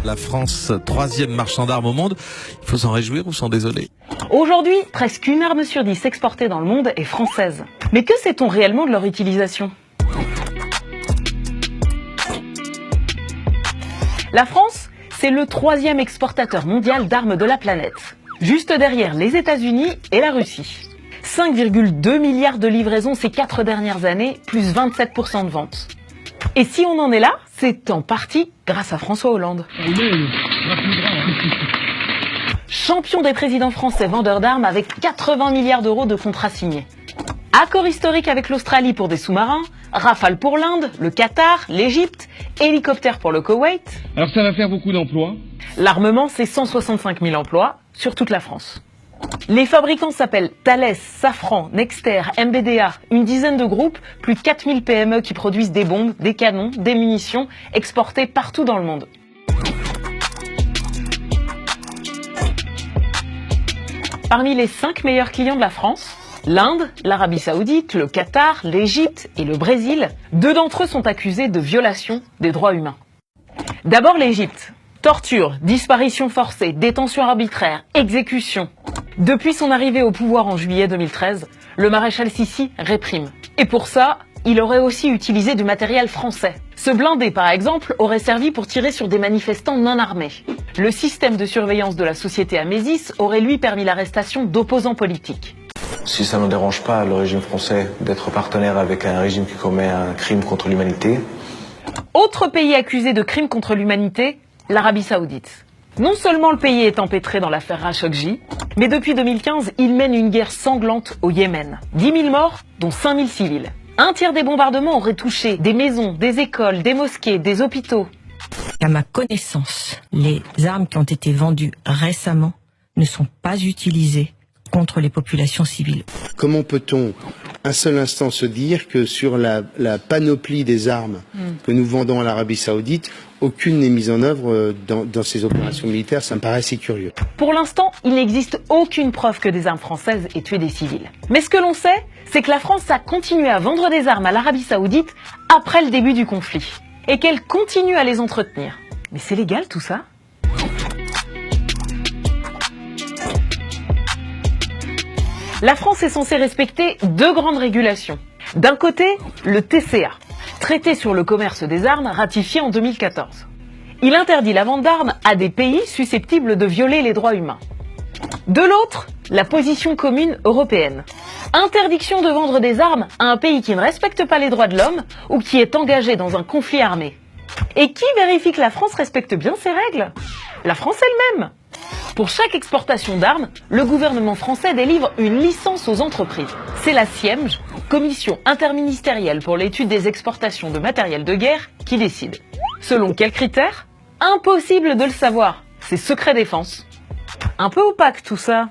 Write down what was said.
La France, troisième marchand d'armes au monde. Il faut s'en réjouir ou s'en désoler? Aujourd'hui, presque une arme sur 10 exportée dans le monde est française. Mais que sait-on réellement de leur utilisation? La France, c'est le troisième exportateur mondial d'armes de la planète. Juste derrière les États-Unis et la Russie. 5,2 milliards de livraisons ces 4 dernières années, plus 27% de ventes. Et si on en est là, c'est en partie grâce à François Hollande. Champion des présidents français vendeurs d'armes avec 80 milliards d'euros de contrats signés. Accord historique avec l'Australie pour des sous-marins, Rafale pour l'Inde, le Qatar, l'Égypte, hélicoptère pour le Koweït. Alors ça va faire beaucoup d'emplois. L'armement, c'est 165 000 emplois sur toute la France. Les fabricants s'appellent Thales, Safran, Nexter, MBDA, une dizaine de groupes, plus de 4000 PME qui produisent des bombes, des canons, des munitions, exportées partout dans le monde. Parmi les 5 meilleurs clients de la France, l'Inde, l'Arabie Saoudite, le Qatar, l'Égypte et le Brésil, 2 d'entre eux sont accusés de violation des droits humains. D'abord l'Égypte. Torture, disparition forcée, détention arbitraire, exécution. Depuis son arrivée au pouvoir en juillet 2013, le maréchal Sissi réprime. Et pour ça, il aurait aussi utilisé du matériel français. Ce blindé, par exemple, aurait servi pour tirer sur des manifestants non armés. Le système de surveillance de la société Amésis aurait lui permis l'arrestation d'opposants politiques. Si ça ne dérange pas le régime français d'être partenaire avec un régime qui commet un crime contre l'humanité. Autre pays accusé de crimes contre l'humanité, l'Arabie Saoudite. Non seulement le pays est empêtré dans l'affaire Khashoggi, mais depuis 2015, il mène une guerre sanglante au Yémen. 10 000 morts, dont 5 000 civils. Un tiers des bombardements auraient touché des maisons, des écoles, des mosquées, des hôpitaux. À ma connaissance, les armes qui ont été vendues récemment ne sont pas utilisées contre les populations civiles. Comment peut-on un seul instant se dire que sur la panoplie des armes que nous vendons à l'Arabie Saoudite, aucune n'est mise en œuvre dans ces opérations militaires? Ça me paraît assez curieux. Pour l'instant, il n'existe aucune preuve que des armes françaises aient tué des civils. Mais ce que l'on sait, c'est que la France a continué à vendre des armes à l'Arabie Saoudite après le début du conflit. Et qu'elle continue à les entretenir. Mais c'est légal tout ça? La France est censée respecter 2 grandes régulations. D'un côté, le TCA, traité sur le commerce des armes ratifié en 2014. Il interdit la vente d'armes à des pays susceptibles de violer les droits humains. De l'autre, la position commune européenne. Interdiction de vendre des armes à un pays qui ne respecte pas les droits de l'homme ou qui est engagé dans un conflit armé. Et qui vérifie que la France respecte bien ces règles? La France elle-même. Pour chaque exportation d'armes, le gouvernement français délivre une licence aux entreprises. C'est la CIEMG, Commission interministérielle pour l'étude des exportations de matériel de guerre, qui décide. Selon quels critères? Impossible de le savoir. C'est secret défense. Un peu opaque tout ça.